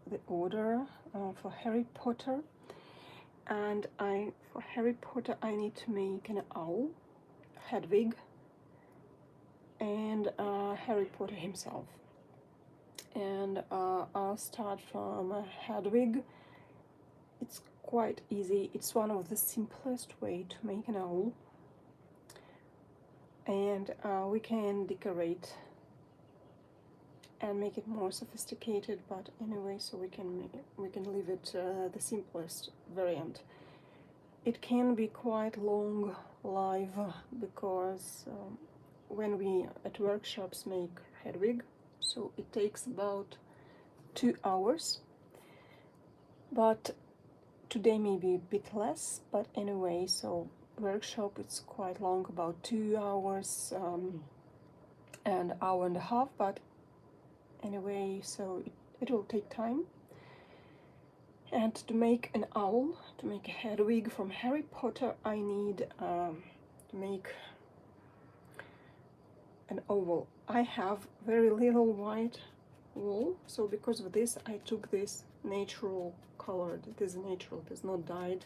the order for Harry Potter, and for Harry Potter I need to make an owl, Hedwig, and Harry Potter himself. And I'll start from Hedwig. It's quite easy. It's one of the simplest way to make an owl, and we can decorate and make it more sophisticated, but anyway, so we can leave it the simplest variant. It can be quite long live because when we at workshops make Hedwig, so it takes about 2 hours, but today maybe a bit less, but anyway, so workshop it's quite long, about 2 hours and hour and a half, but anyway, so it will take time. And to make an owl, to make a Hedwig from Harry Potter, I need to make an oval. I have very little white wool, so because of this I took this natural colored, it is natural, it is not dyed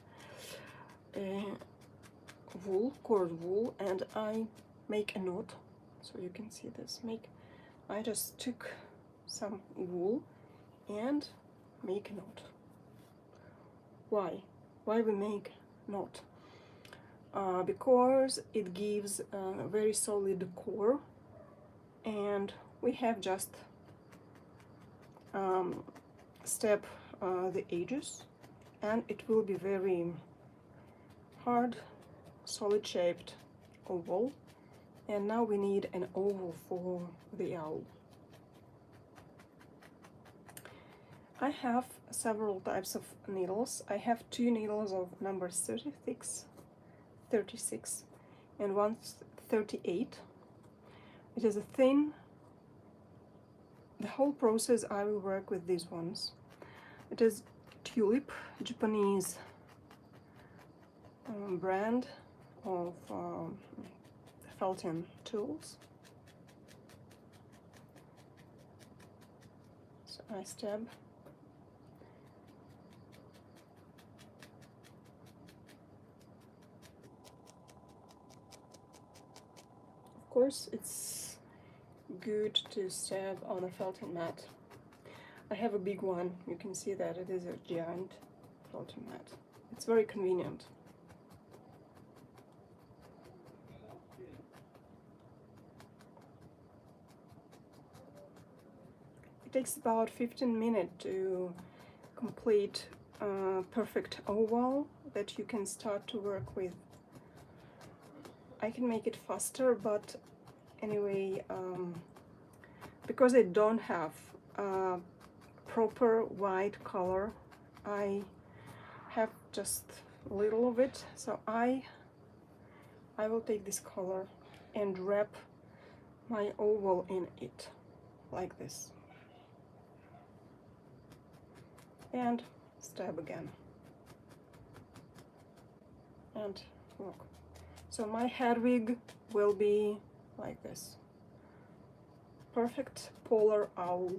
wool, cord wool, and I make a knot, so you can see this. I just took some wool and make a knot. Why we make knot? Because it gives a very solid core, and we have just step the edges, and it will be very hard, solid shaped oval. And now we need an oval for the owl. I have several types of needles. I have 2 needles of number 36, and one 38. It is a thin. The whole process I will work with these ones. It is Tulip, Japanese brand of felting tools. So I stab. Of course, it's good to stab on a felting mat. I have a big one. You can see that it is a giant felting mat. It's very convenient. It takes about 15 minutes to complete a perfect oval that you can start to work with. I can make it faster, but anyway, because I don't have proper white color, I have just a little of it, so I will take this color and wrap my oval in it like this, and stab again, and look. So my Hedwig will be like this. Perfect polar owl,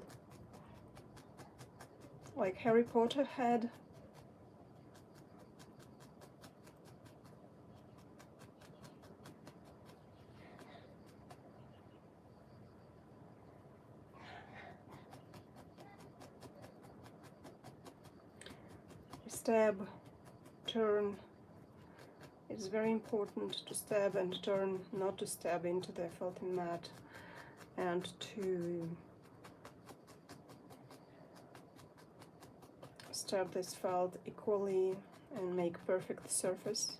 like Harry Potter had. Stab, turn. It's very important to stab and turn, not to stab into the felting mat, and to stab this felt equally and make perfect surface.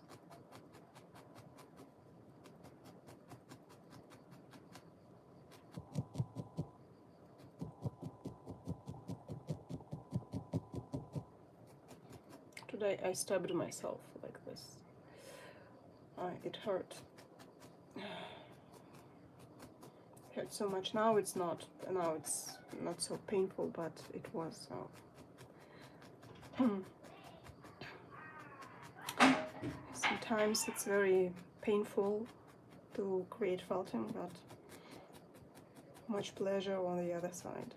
Today I stabbed myself like this. It hurt. It hurt so much. Now it's not so painful, but it was. Sometimes it's very painful to create felting, but much pleasure on the other side.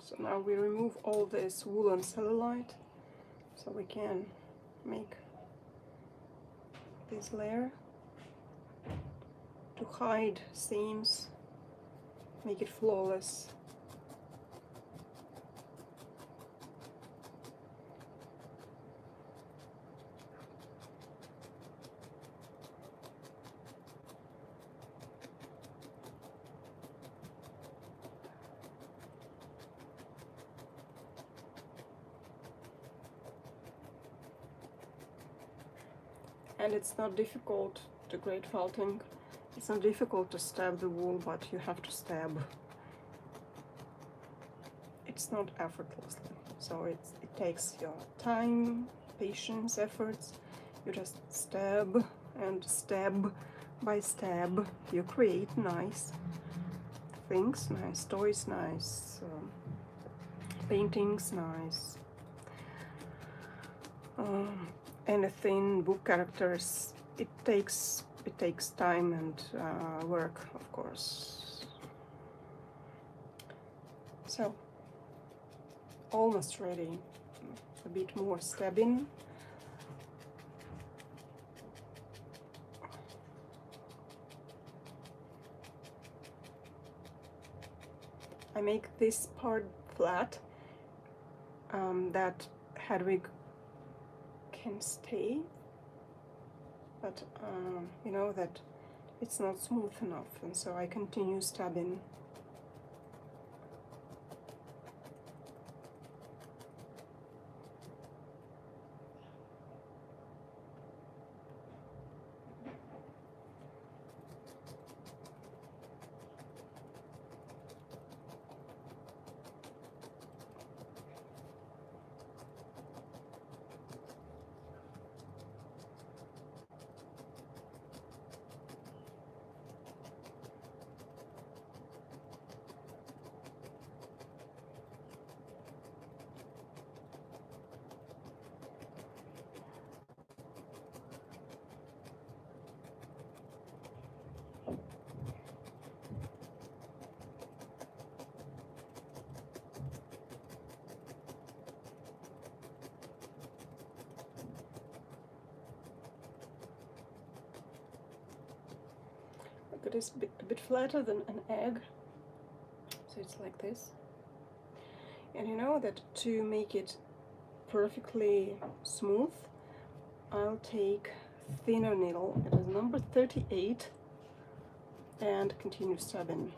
So now we remove all this woolen cellulite so we can make this layer to hide seams, make it flawless. And it's not difficult to grate felting. It's not difficult to stab the wool, but you have to stab. It's not effortlessly. So it takes your time, patience, efforts. You just stab, and stab by stab you create nice things, nice toys, nice paintings, nice anything, book characters. It takes time and work, of course. So almost ready. A bit more stabbing. I make this part flat that Hedwig can stay, but you know that it's not smooth enough, and so I continue stabbing. It is a bit flatter than an egg, so it's like this. And you know that to make it perfectly smooth, I'll take thinner needle. It is number 38, and continue stabbing.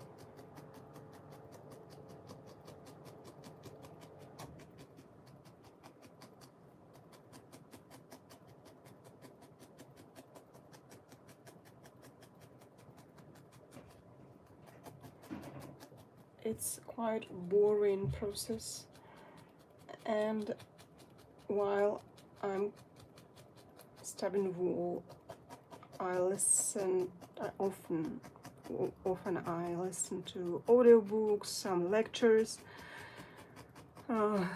It's quite boring process, and while I'm stabbing wool, I listen. Often I listen to audiobooks, some lectures, and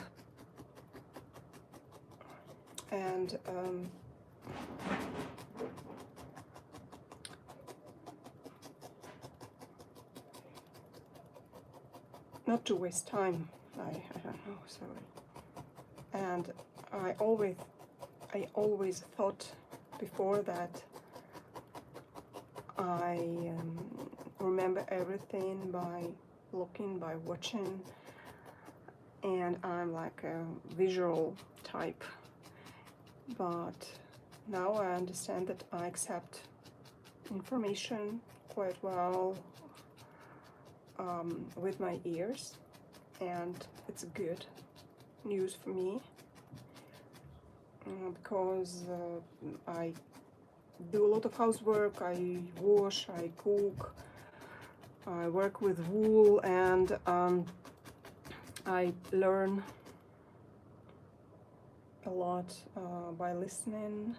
not to waste time. I don't know, sorry. And I always thought before that I remember everything by looking, by watching, and I'm like a visual type. But now I understand that I accept information quite well with my ears, and it's good news for me because I do a lot of housework. I wash, I cook, I work with wool, and I learn a lot by listening.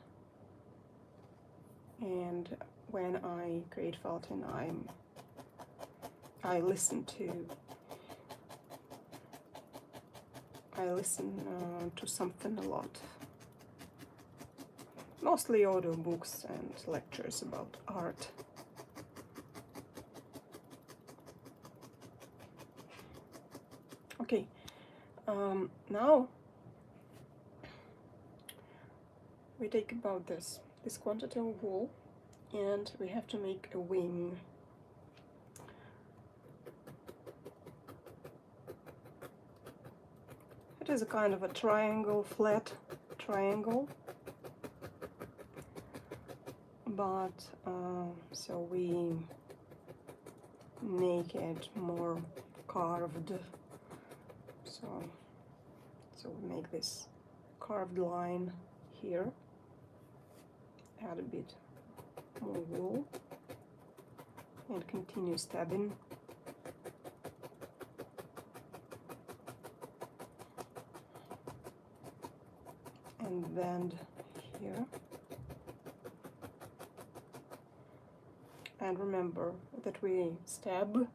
And when I create felting, I listen to something a lot. Mostly audiobooks and lectures about art. Okay, Now we take about this quantity of wool, and we have to make a wing. It is a kind of a triangle, flat triangle, but so we make it more carved. So we make this carved line here, add a bit more wool, and continue stabbing. And bend here. And remember that we stab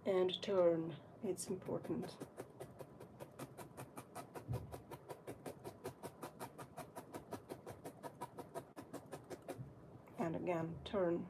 and turn, it's important. And again, turn.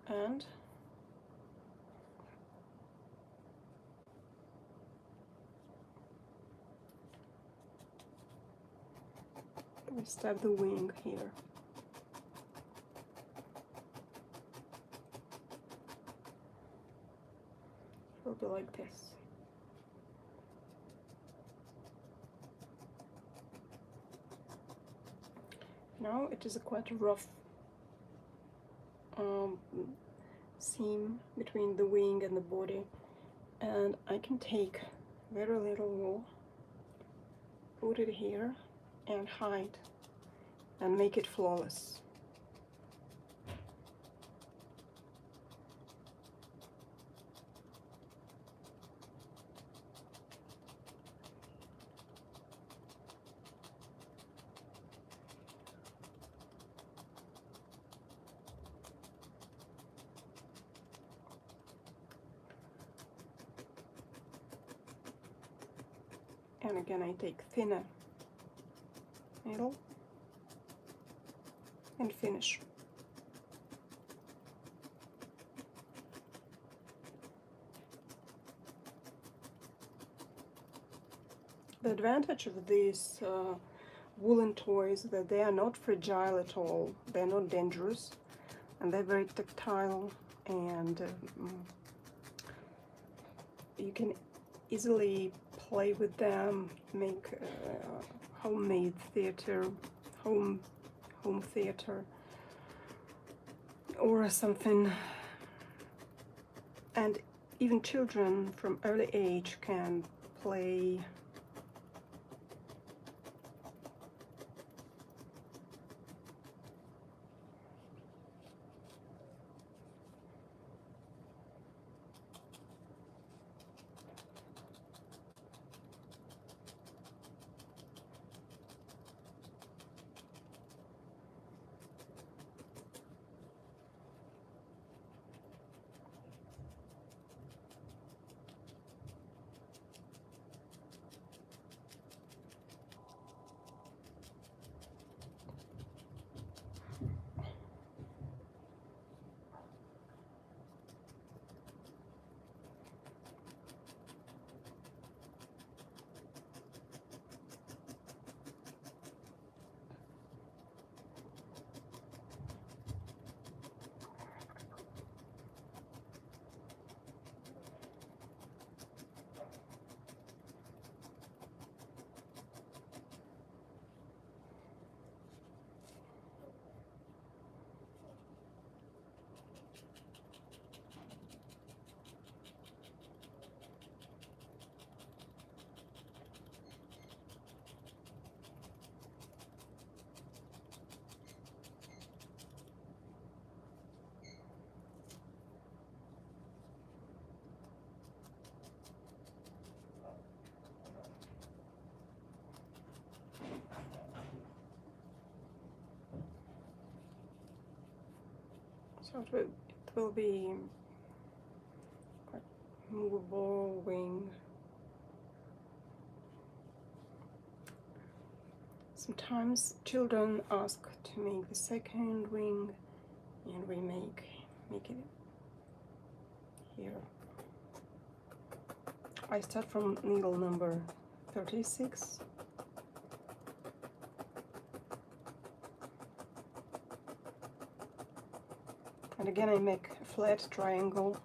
And we stab the wing here. It will be like this. Now it is a quite rough seam between the wing and the body, and I can take very little wool, put it here, and hide and make it flawless. And again, I take thinner needle and finish. The advantage of these woolen toys is that they are not fragile at all, they're not dangerous, and they're very tactile, and you can easily play with them, make homemade theater, home theater, or something. And even children from early age can play. So it will be quite movable wing. Sometimes children ask to make the second wing, and we make it here. I start from needle number 36. And again I make a flat triangle.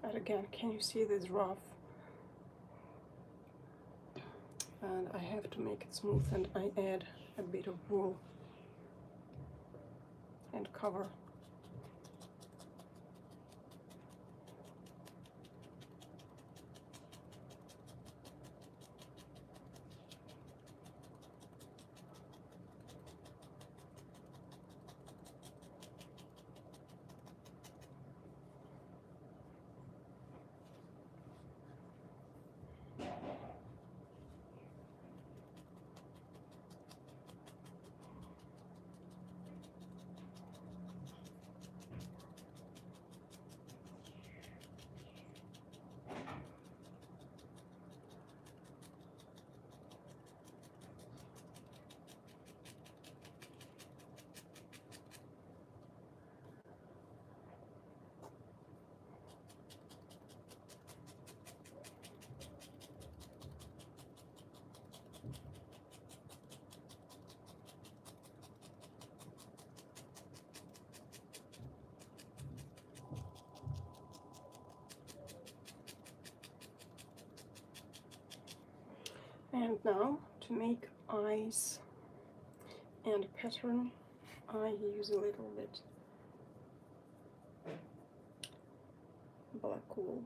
And again, can you see this rough? And I have to make it smooth, and I add a bit of wool and cover. And now to make eyes and a pattern, I use a little bit black wool.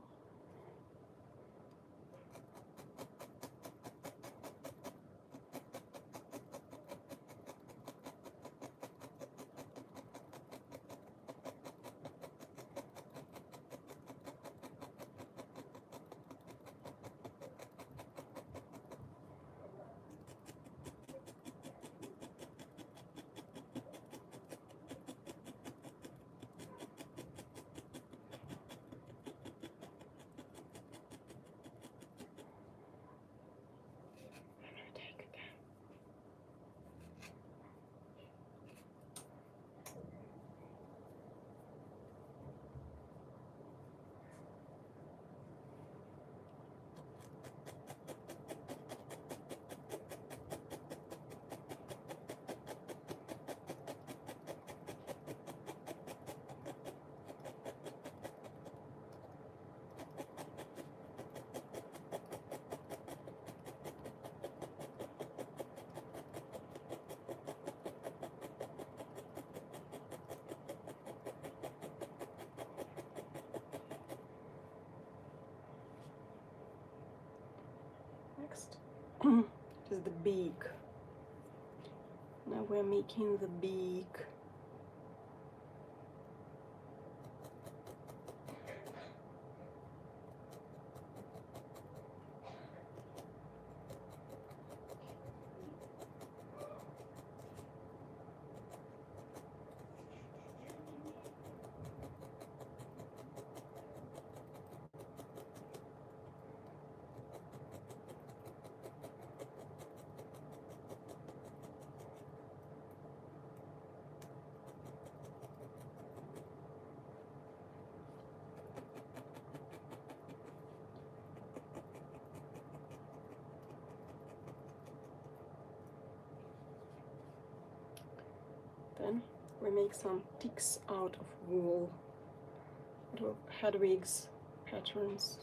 is the beak. Now we're making the beak. Then we make some ticks out of wool, out of Hedwig's patterns.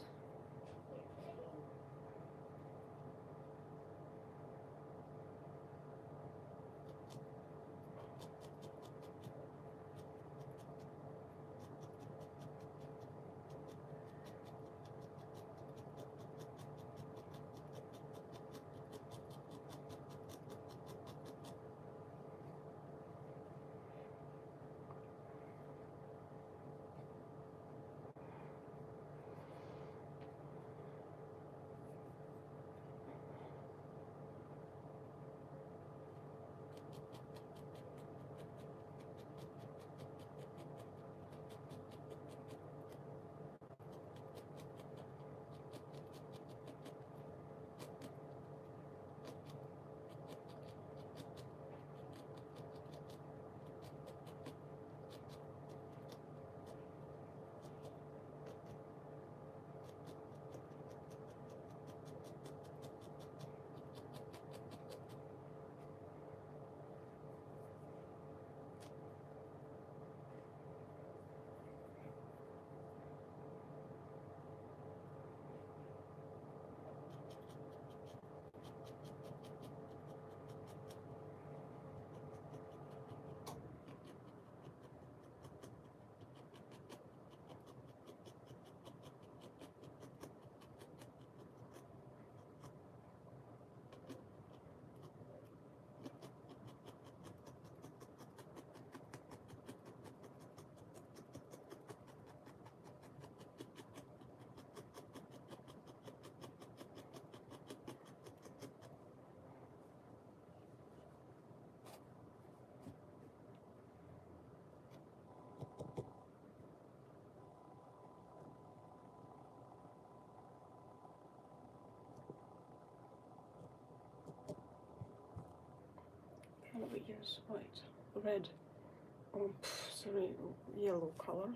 And we use white, red, sorry, yellow color.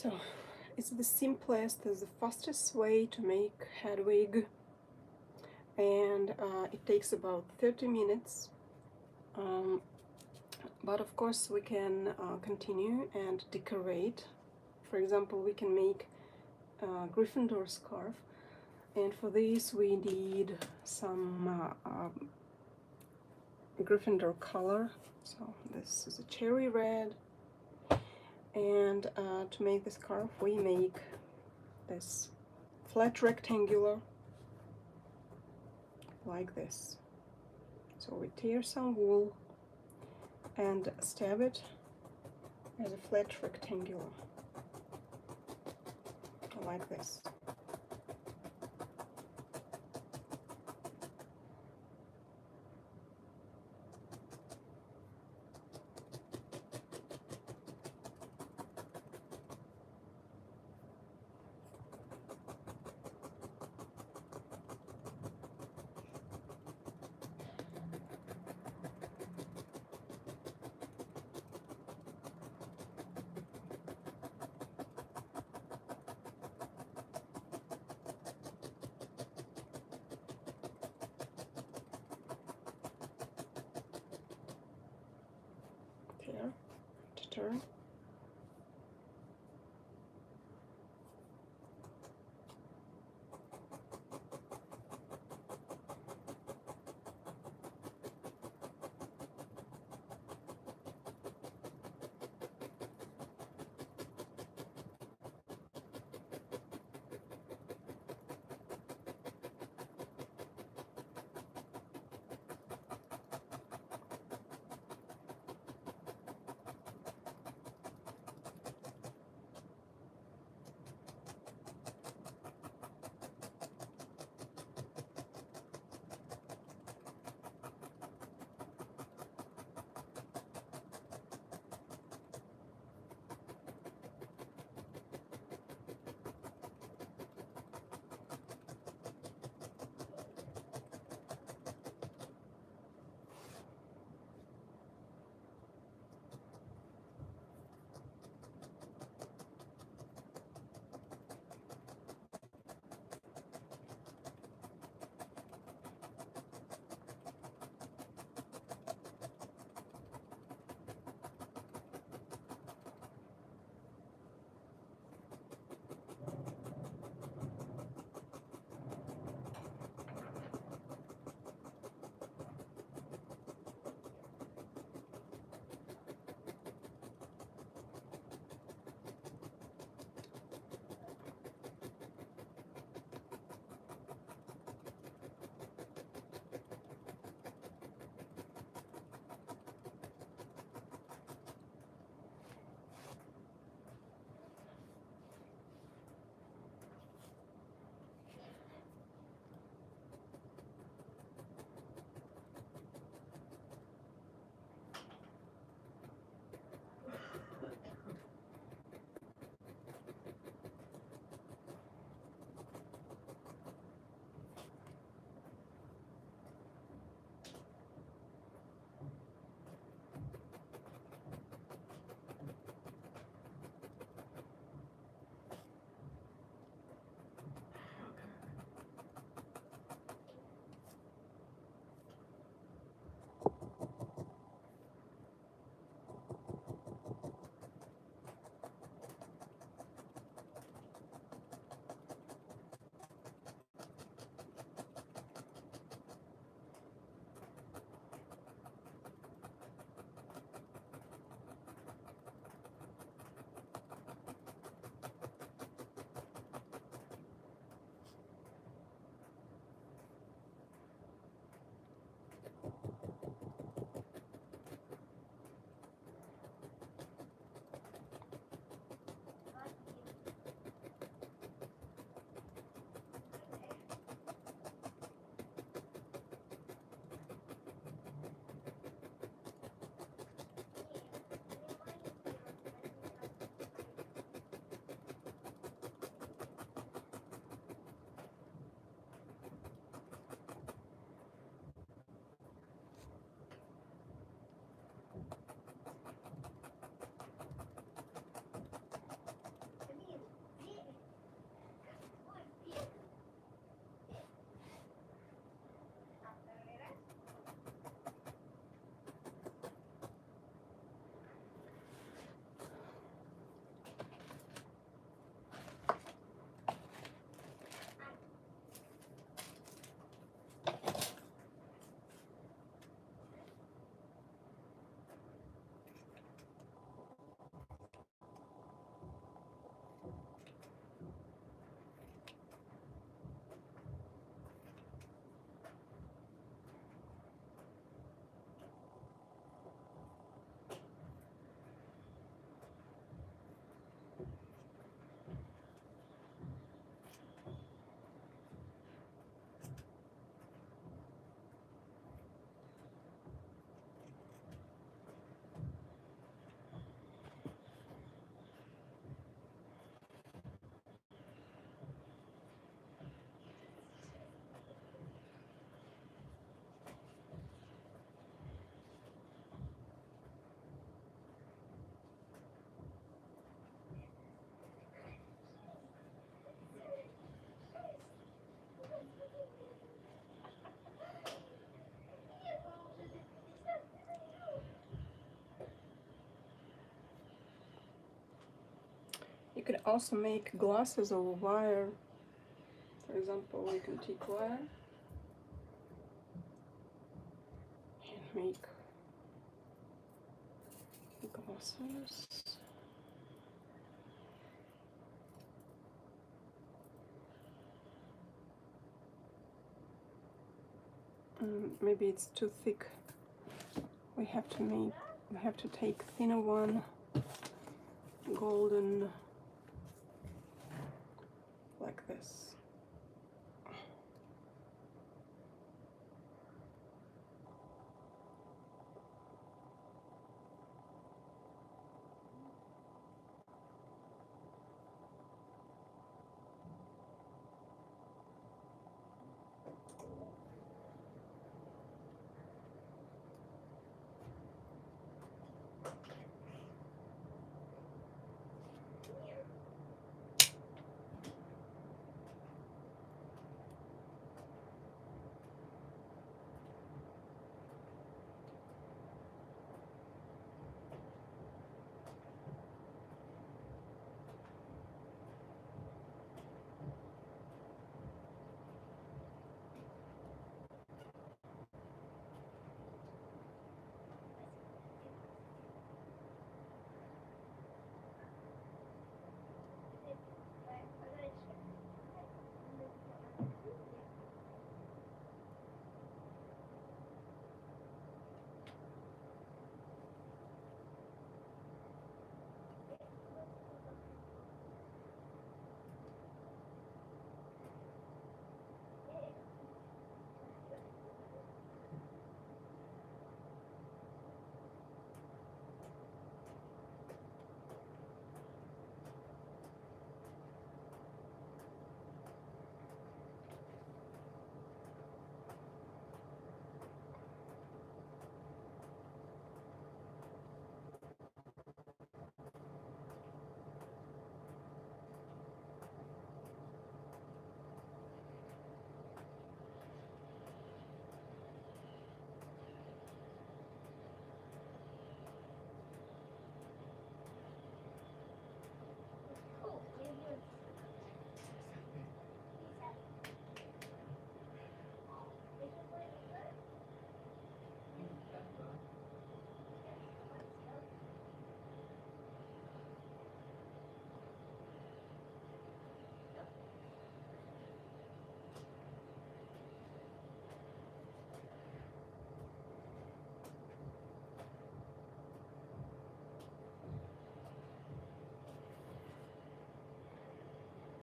So it's the simplest, it's the fastest way to make Hedwig, and it takes about 30 minutes. Um, but of course we can continue and decorate. For example, we can make a Gryffindor scarf, and for this we need some Gryffindor color. So this is a cherry red, and to make the scarf we make this flat rectangular like this. So we tear some wool and stab it as a flat rectangular like this. Tear to turn. could also make glasses of wire. For example, we can take wire and make glasses. Maybe it's too thick. We have to take thinner one, golden, like this.